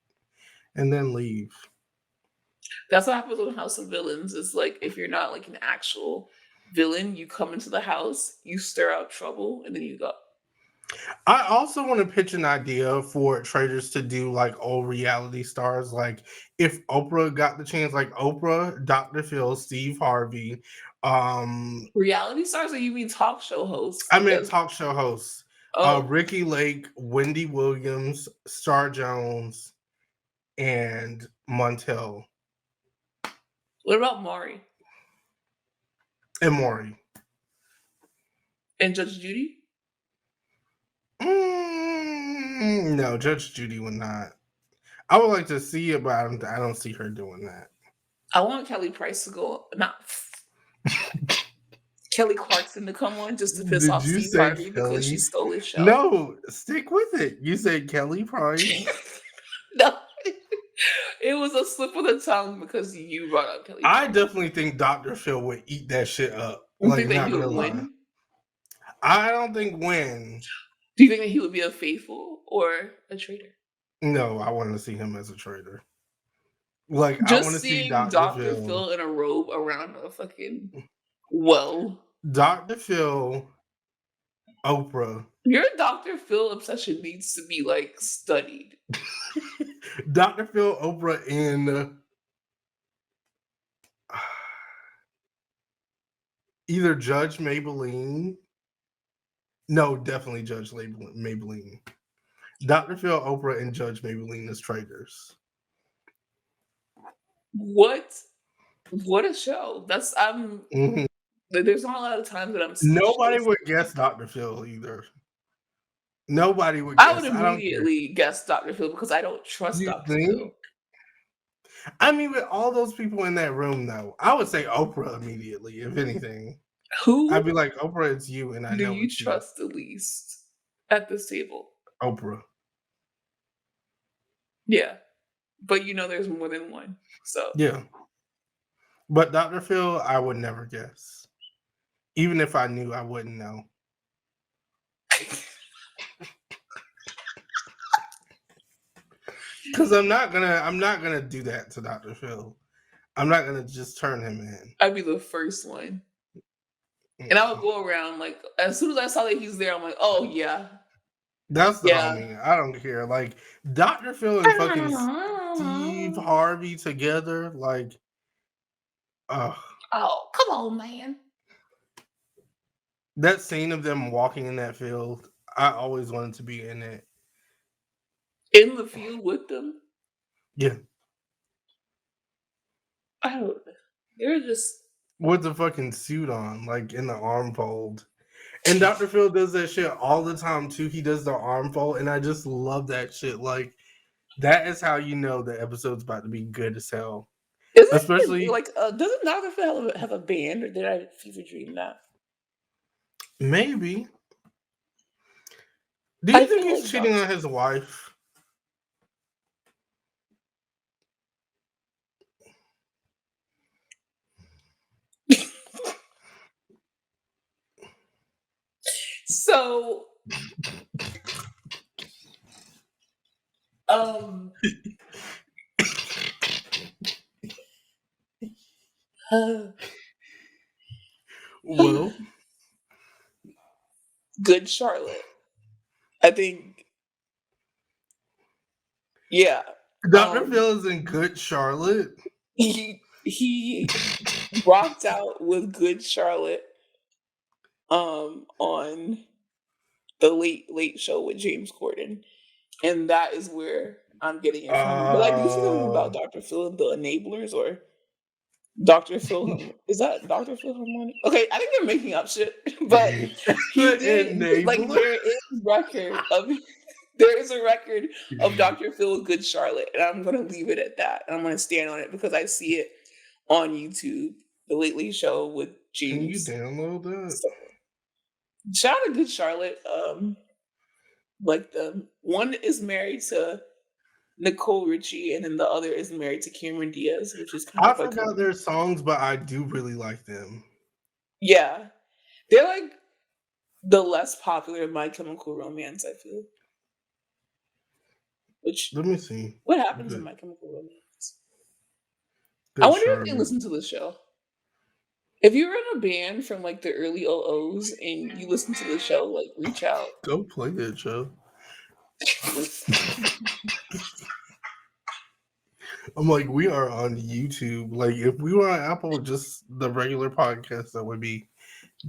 and then leave. That's what happens with House of Villains. It's like if you're not like an actual villain, you come into the house, you stir out trouble, and then you go. I also want to pitch an idea for Traitors to do like old reality stars. Like if Oprah got the chance, like Oprah, Dr. Phil, Steve Harvey, Reality stars, or you mean talk show hosts? I meant Because talk show hosts. oh, Ricky Lake, Wendy Williams, Star Jones, and Montel what about Maury and Maury. and Judge Judy? No, Judge Judy would not. I would like to see it, but I don't see her doing that. I want Kelly Price to go. Not Kelly Clarkson to come on just to piss Did off you Steve say Harvey because she Kelly? stole his show. No, stick with it. You said Kelly Price. No, it was a slip of the tongue because you brought up Kelly I Price. definitely think Dr. Phil would eat that shit up. You Like, think that not he gonna would lie. win? I don't think win. Do you think that he would be a faithful or a traitor? No, I want to see him as a traitor. Like, I want Just to see seeing Dr. Dr. Phil. Phil in a robe around a fucking well. Dr. Phil, Oprah. Your Dr. Phil obsession needs to be like studied. Dr. Phil, Oprah, and either Judge Maybelline. No, definitely Judge Maybelline. Dr. Phil, Oprah, and Judge Maybelline as traitors. What? What a show. That's Mhm. there's not a lot of times that I'm Nobody speechless. would guess Dr. Phil either. Nobody would I would guess. I don't care. immediately guess Dr. Phil because I don't trust You Dr. think? Phil. I mean, with all those people in that room, though, I would say Oprah immediately, if anything. I'd Who be like, Oprah, it's you, and I do know you it's you. trust the least at this table? Oprah. Yeah. But you know there's more than one. So Yeah. But Dr. Phil, I would never guess. Even if I knew, I wouldn't know. Because I'm not gonna do that to Dr. Phil. I'm not gonna just turn him in. I'd be the first one. And I would go around like as soon as I saw that he's there, I'm like, oh yeah. That's the Yeah. homie. I don't care. Like Dr. Phil and fucking Steve Harvey together, like, oh, Oh, come on, man. that scene of them walking in that field, I always wanted to be in it. In the field with them. Yeah, I don't know. They're just with the fucking suit on, like in the arm fold. And Dr. Phil does that shit all the time too. He does the arm fold, and I just love that shit. Like that is how you know the episode's about to be good as hell. isn't it Especially like doesn't Dr. Phil have a band or did I fever dream that? maybe. Do I you think feel he's like cheating Dr. on his wife? So um Well, Good Charlotte. I think yeah. Dr. Phil is in Good Charlotte. He rocked out with Good Charlotte on the late show with James Corden. And that is where I'm getting it from. But I do see something about Oh, Dr. Phil and the Enablers or Dr. Phil is that Dr. Phil Harmonic? Okay, I think they're making up shit, but he the did like enabler. there is a record of Dr. Phil with Good Charlotte, and I'm gonna leave it at that. And I'm gonna stand on it because I see it on YouTube, the Late Late Show with Can you James. download that? So, shout out to Good Charlotte. Like the one is married to Nicole Richie, and then the other is married to Cameron Diaz, which is kind I of like forgot their songs, but I do really like them. yeah, they're like the less popular My Chemical Romance, I feel. Which, Let me see. what happens in Good, My Chemical Romance? I good wonder if they Charlotte. listen to the show. If you're in a band from like the early OOs and you listen to the show, like reach out. Go play that show. I'm like, we are on YouTube. Like, if we were on Apple, just the regular podcast, that would be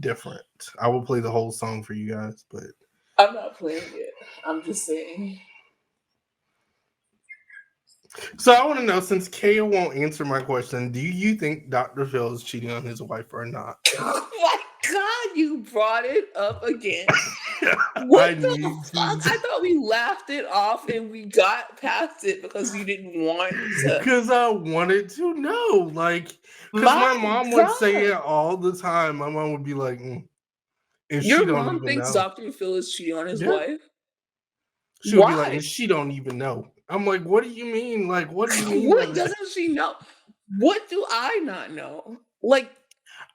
different. I will play the whole song for you guys, but I'm not playing it. I'm just saying. so I want to know, since Kaya won't answer my question, do you think Dr. Phil is cheating on his wife or not? Oh my god, you brought it up again. I What the need fuck? to I thought we laughed it off and we got past it because you didn't want to. because I wanted to know. Like, because my My mom would say it god. all the time. My mom would be like, and she Your don't mom even thinks know. Dr. Phil is cheating on his Yeah. wife? She would be like, Why? and she don't even know. I'm like, what do you mean? Like, what do you mean by What that? doesn't she know? What do I not know? Like,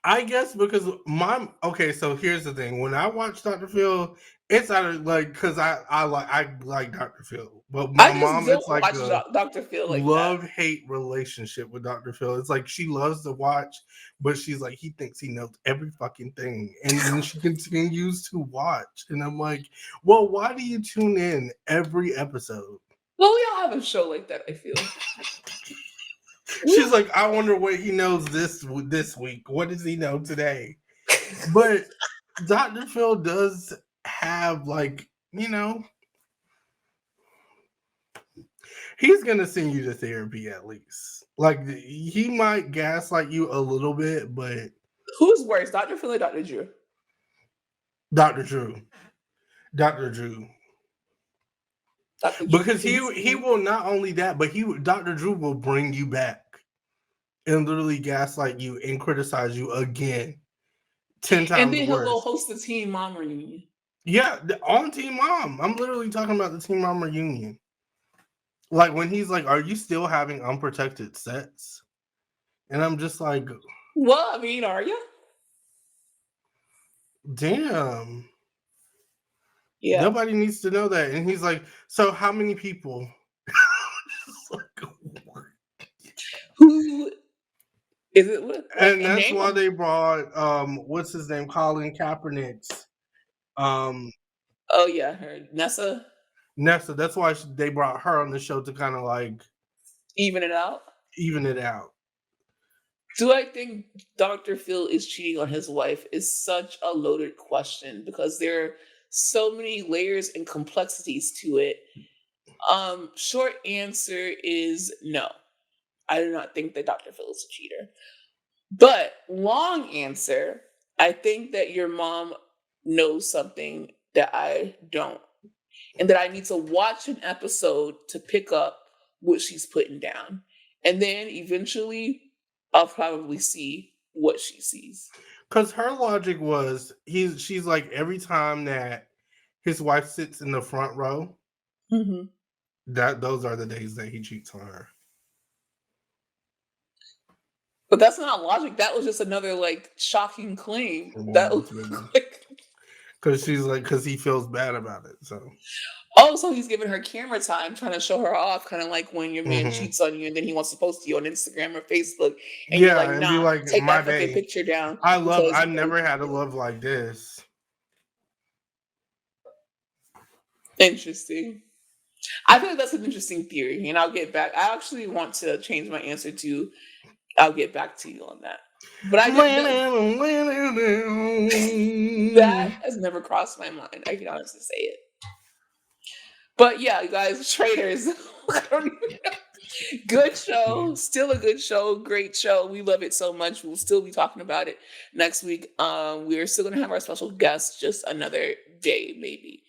I guess because my okay, so here's the thing. When I watch Dr. Phil, it's either like because I like Dr. Phil, but my I just mom, it's don't like watch a Dr. Phil like that. love-hate relationship with Dr. Phil. It's like she loves to watch, but she's like, he thinks he knows every fucking thing. And then she continues to watch. And I'm like, well, why do you tune in every episode? Well, we all have a show like that, I feel. She's like, I wonder what he knows this week. What does he know today? But Dr. Phil does have, like, he's gonna send you to therapy at least. Like, he might gaslight you a little bit, but Who's worse, Dr. Phil or Dr. Drew? Dr. Drew, Dr. Drew, Dr. Drew because he thinks he will not only that, but Dr. Drew will bring you back and literally gaslight you and criticize you again, 10 and times then he'll go worse. host the Teen Mom reunion. Yeah, on Team Mom. I'm literally talking about the Team Mom reunion. Like when he's like, "Are you still having unprotected sex?" And I'm just like, Well, I mean, are you? "Damn, Yeah. nobody needs to know that." And he's like, "So how many people?" It's like, what? Who is it with? Like, And and that's name why them. they brought what's his name, Colin Kaepernick's um Oh, yeah, her. Nessa, Nessa. That's why they brought her on the show to kind of like even it out. even it out. Do I think Dr. Phil is cheating on his wife is such a loaded question because there are so many layers and complexities to it. Short answer is no. I do not think that Dr. Phil is a cheater. But long answer, I think that your mom knows something that I don't. And that I need to watch an episode to pick up what she's putting down. And then eventually I'll probably see what she sees. Because her logic was she's like every time that his wife sits in the front row, Mhm. that those are the days that he cheats on her. But that's not logic. That was just another like shocking claim. That was Because like, she's like, because he feels bad about it. So, oh, so he's giving her camera time, trying to show her off, kind of like when your man hmm cheats on you and then he wants to post you on Instagram or Facebook, and you're like, yeah, and be nah, like, take my that fucking day. picture down because I you know never you had a cheated. love like this. Interesting. I feel like that's an interesting theory, and I'll get back. I actually want to change my answer to. I'll get back to you on that. But I did that has never crossed my mind. I can honestly say it. But yeah, you guys, Traitors. I don't even know. Good show, still a good show, great show. We love it so much. We'll still be talking about it next week. We're still gonna have our special guest just another day, maybe.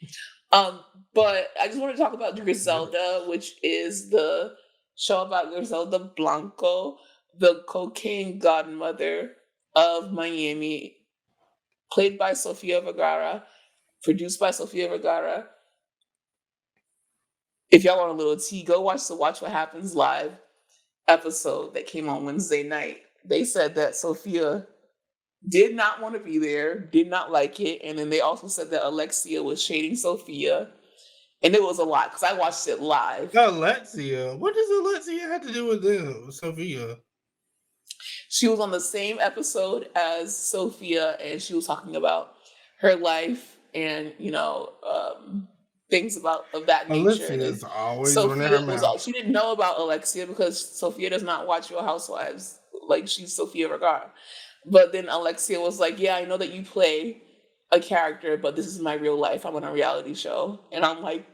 Um, but I just want to talk about Griselda, which is the show about Griselda Blanco, the cocaine godmother of Miami, played by Sofia Vergara, produced by Sofia Vergara. If y'all want a little tea, go watch the Watch What Happens Live episode that came on Wednesday night. They said that Sophia did not want to be there, did not like it. And then they also said that Alexia was shading Sophia. And it was a lot because I watched it live. Alexia. What does Alexia have to do with them? Sophia. She was on the same episode as Sophia, and she was talking about her life and things about of that nature. Alexia And then is always running her Sophia was all mouth. she didn't know about Alexia because Sophia does not watch Real Housewives like she's Sophia Vergara. But then Alexia was like, "Yeah, I know that you play a character, but this is my real life. I'm on a reality show," and I'm like,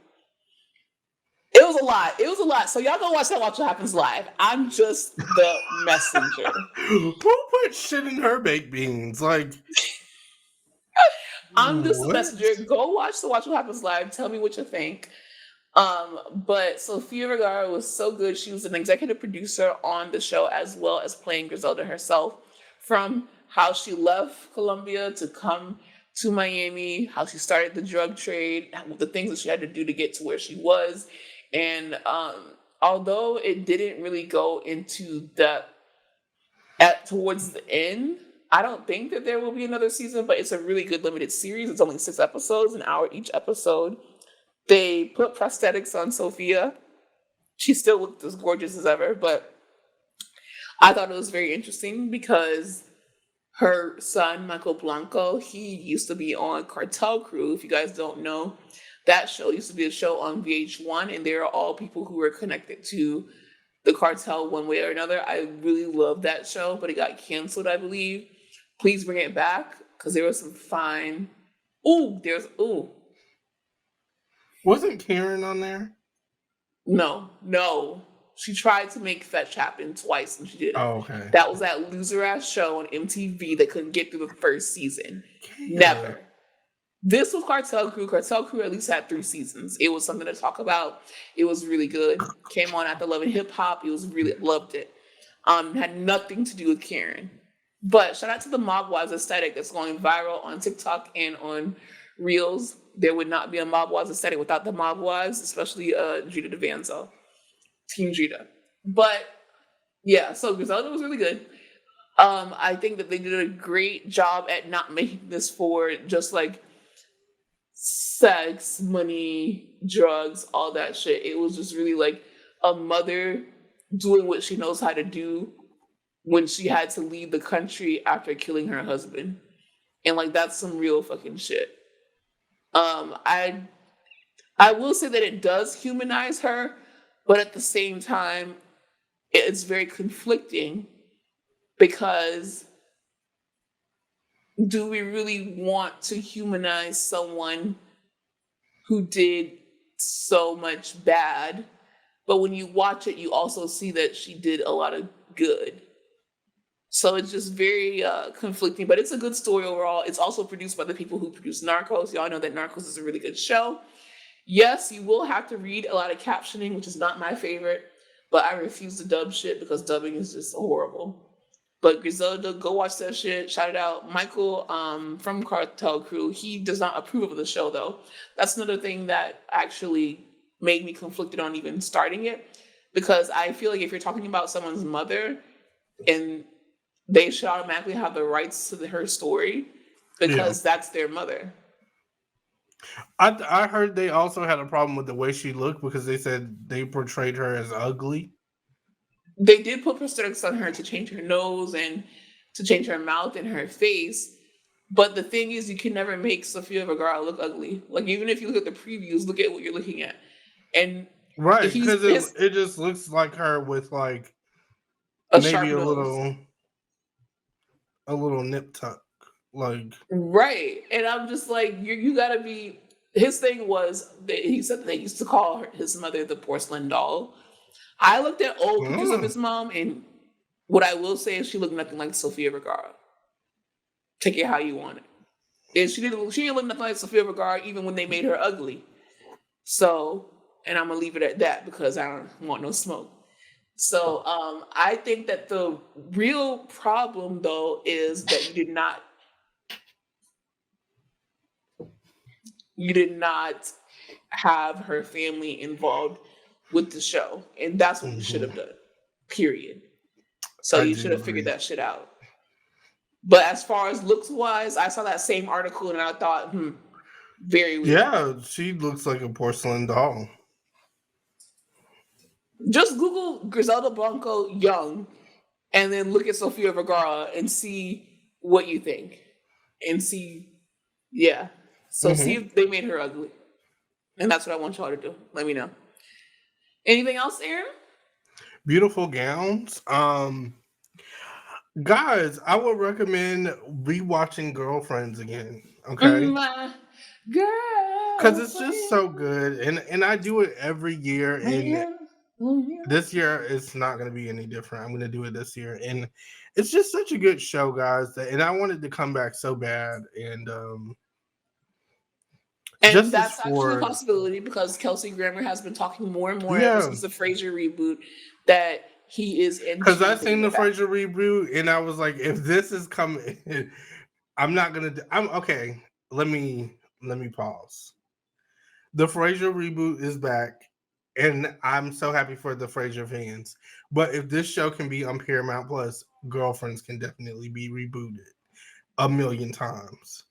it was a lot. It was a lot. So y'all go watch that. Watch What Happens Live. I'm just the messenger. Who put shit in her baked beans? Like, I'm just the what? messenger. Go watch the Watch What Happens Live. Tell me what you think. But Sofia Vergara was so good. She was an executive producer on the show as well as playing Griselda herself. From how she left Colombia to come to Miami, how she started the drug trade, the things that she had to do to get to where she was. And although it didn't really go into that towards the end, I don't think that there will be another season, but it's a really good limited series. It's only 6 episodes, an hour each episode. They put prosthetics on Sophia. She still looked as gorgeous as ever, but I thought it was very interesting because her son, Michael Blanco, he used to be on Cartel Crew. If you guys don't know, that show used to be a show on VH1, and they are all people who were connected to the cartel one way or another. I really love that show, but it got canceled, I believe. Please bring it back because there was some fine. Ooh. Wasn't Karen on there? No. She tried to make fetch happen twice and she didn't. Oh, okay. That was that loser ass show on MTV that couldn't get through the first season. Yeah. Never. This was Cartel Crew. Cartel Crew at least had 3 seasons. It was something to talk about. It was really good. Came on after Love and Hip Hop. It was really loved it. Had nothing to do with Karen. But shout out to the Mob Wives aesthetic that's going viral on TikTok and on Reels. There would not be a Mob Wives aesthetic without the Mob Wives, especially Gita DeVanzo, Team Gita. But yeah, so Griselda was really good. I think that they did a great job at not making this for just like sex, money, drugs, all that shit. It was just really like a mother doing what she knows how to do when she had to leave the country after killing her husband. And like that's some real fucking shit. I will say that it does humanize her, but at the same time, it's very conflicting because do we really want to humanize someone who did so much bad? But when you watch it, you also see that she did a lot of good. So it's just very conflicting, but it's a good story overall. It's also produced by the people who produced Narcos. Y'all know that Narcos is a really good show. Yes, you will have to read a lot of captioning, which is not my favorite, but I refuse to dub shit because dubbing is just horrible. But Griselda, go watch that shit. Shout it out. Michael from Cartel Crew, he does not approve of the show though. That's another thing that actually made me conflicted on even starting it because I feel like if you're talking about someone's mother and they should automatically have the rights to her story because that's their mother. I heard they also had a problem with the way she looked because they said they portrayed her as ugly. They did put prosthetics on her to change her nose and to change her mouth and her face. But the thing is, you can never make Sofia Vergara look ugly. Like, even if you look at the previews, look at what you're looking at. And right, because it just looks like her with like maybe a little nip tuck. Like, right. And I'm just like, you gotta be. His thing was that he said that they used to call his mother the porcelain doll. I looked at old pictures of his mom, and what I will say is she looked nothing like Sofia Vergara. Take it how you want it. And she didn't look nothing like Sofia Vergara even when they made her ugly. So, and I'm gonna leave it at that because I don't want no smoke. So I think that the real problem though is that you did not have her family involved with the show. And that's what you should have done. Period. So you should have figured that shit out. But as far as looks wise, I saw that same article and I thought, very weird. Yeah, she looks like a porcelain doll. Just Google Griselda Blanco young and then look at Sofia Vergara and see what you think. And see, yeah. So see Hmm. if they made her ugly. And that's what I want y'all to do. Let me know. Anything else, Aaron? Beautiful gowns. Guys, I would recommend rewatching Girlfriends again. Okay, My because it's just girlfriend. so good, and I do it every year. And this year it's not going to be any different. I'm going to do it this year, and it's just such a good show, guys. And I wanted to come back so bad, and And justice that's actually a for possibility because Kelsey Grammer has been talking more and more ever yeah. since the Frasier reboot that he is Because I into seen bringing the it back. Frasier reboot, and I was like, if this is coming, I'm not gonna. I'm okay. Let me pause. The Frasier reboot is back, and I'm so happy for the Frasier fans. But if this show can be on Paramount Plus, Girlfriends can definitely be rebooted a million times.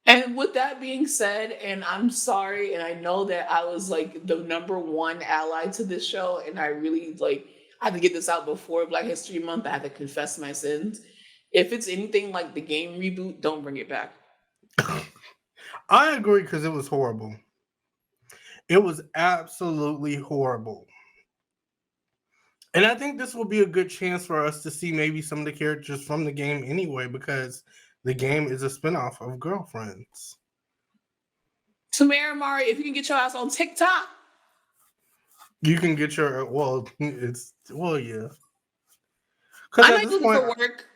And with that being said, and I'm sorry, and I know that I was like the number one ally to this show, and I really like I had to get this out before Black History Month. I had to confess my sins. If it's anything like the game reboot, don't bring it back. I agree because it was horrible. It was absolutely horrible. And I think this will be a good chance for us to see maybe some of the characters from the game anyway, because the game is a spinoff of Girlfriends. Tamara Mari, if you can get your ass on TikTok, You can get your it's yeah. Because I might do it for work.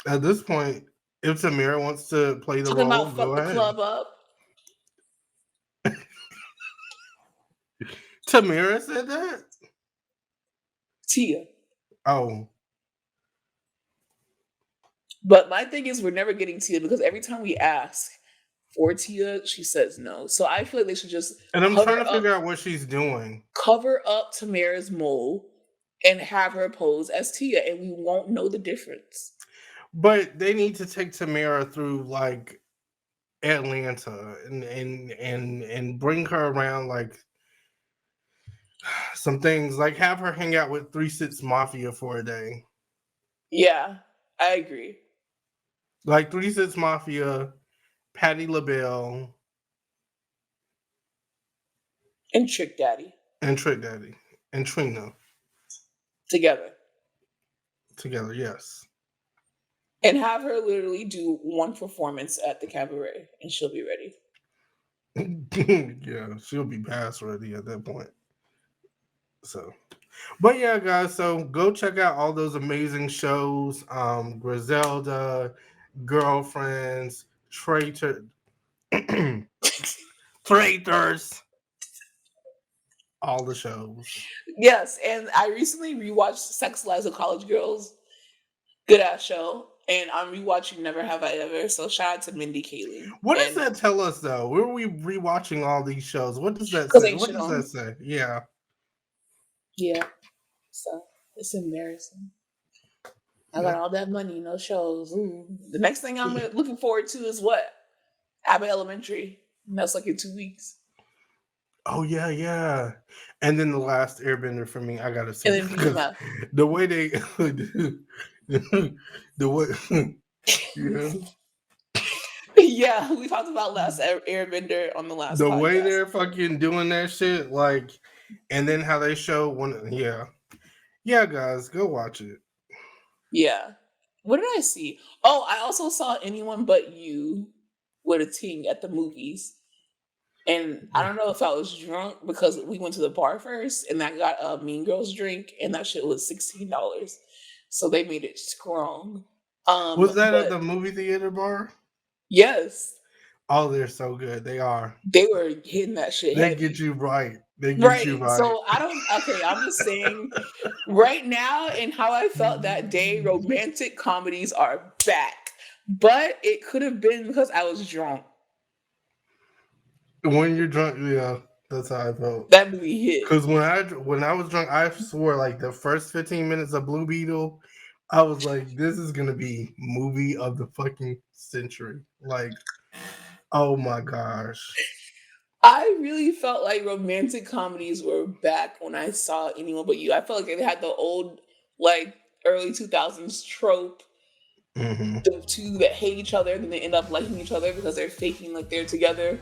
at this point, if Tamira wants to play the Talking role, about go fuck the ahead. club up. Tamira said that. Tia. Oh, But my thing is, we're never getting Tia because every time we ask for Tia, she says no. So I feel like they should just and I'm trying to figure out what she's doing. cover up Tamara's mole and have her pose as Tia, and we won't know the difference. But they need to take Tamira through like Atlanta and bring her around like some things, like have her hang out with 3 6 Mafia for a day. Yeah, I agree. Like 3 6 Mafia, Patti LaBelle, And Trick Daddy and Trick Daddy, and Trina together. together, yes. And have her literally do one performance at the cabaret and she'll be ready. Yeah, she'll be past ready at that point. So, but yeah, guys, so go check out all those amazing shows. Griselda, Girlfriends, Traitor, Traitors, all the shows. Yes, and I recently rewatched Sex Lives of College Girls. Good ass show. And I'm rewatching Never Have I Ever. So shout out to Mindy Kaling. What does And that tell us, though? Where are we rewatching all these shows? What does that because say? ain't What shit does that on. say? Yeah. Yeah. So it's embarrassing. I got Yeah. all that money, no shows. Ooh. The next thing I'm looking forward to is what? Abbott Elementary. And that's like in 2 weeks. Oh yeah, yeah. And then the last Airbender for me, I gotta And see then because BMF. the way they, the way, yeah, Yeah, we talked about last Airbender on the last the way podcast. they're fucking doing that shit, like, and then how they show one, yeah, yeah, guys, go watch it. Yeah. What did I see? Oh, I also saw Anyone But You with a ting at the movies. And I don't know if I was drunk because we went to the bar first and I got a Mean Girls drink and that shit was $16. So they made it strong. Was that at But the movie theater bar? yes, Oh, they're so good. They are. they were hitting that shit They get heavy. you right. They get you Right. right. So I don't okay, I'm just saying right now and how I felt that day, romantic comedies are back. But it could have been because I was drunk. When you're drunk, yeah, that's how I felt. That movie hit. Because when I was drunk, I swore like the first 15 minutes of Blue Beetle, I was like, this is gonna be movie of the fucking century. Like, oh my gosh. I really felt like romantic comedies were back when I saw Anyone But You. I felt like they had the old, like, early 2000s trope, Hmm. the two that hate each other, then they end up liking each other because they're faking like they're together.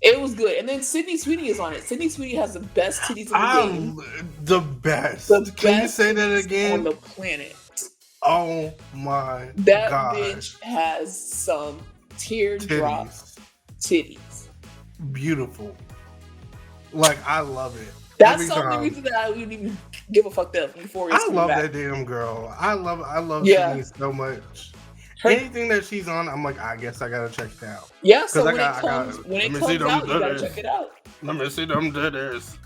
It was good. And then Sydney Sweeney is on it. Sydney Sweeney has the best titties in the game. I'm the The best. Can you best say that titties on again? the planet. Oh my That gosh. bitch has some teardrop Titties. titties. Beautiful. Like, I love it. That's Every the only time. reason that I wouldn't even give a fuck that Euphoria is I coming love back. that damn girl. I love Yeah. Sydney so much. Her, Anything that she's on, I'm like, I guess I gotta check it out. yeah, Cause so when it comes let me see them out, you gotta titties. check it out. Let me see them titties.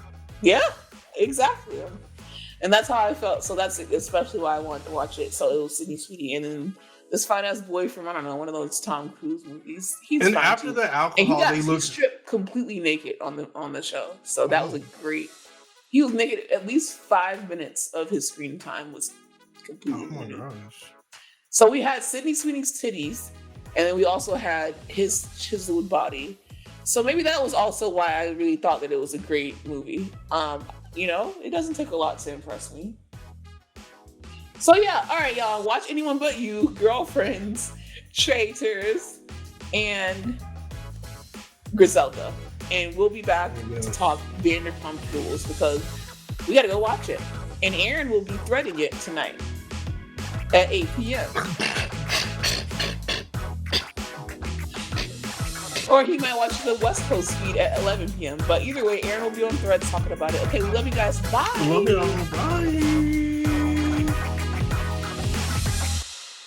Yeah, exactly. And that's how I felt. So that's especially why I wanted to watch it. So it was Sydney Sweeney, and then this fine ass boy from, I don't know, one of those Tom Cruise movies. He's And fine after too. the And he alcohol, they he look. stripped completely naked on the show. So that was a Oh, great. He was naked. At least 5 minutes of his screen time was completely oh my naked. gosh. So we had Sydney Sweeney's titties, and then we also had his chiseled body. So maybe that was also why I really thought that it was a great movie. It doesn't take a lot to impress me. So yeah, all right, y'all. Watch Anyone But You, Girlfriends, Traitors, and Griselda. And we'll be back to talk Vanderpump Rules because we gotta go watch it. And Aaron will be threading it tonight at 8 p.m. Or he might watch the West Coast feed at 11 p.m. But either way, Aaron will be on Threads talking about it. Okay, we love you guys. Bye. Love y'all. Bye.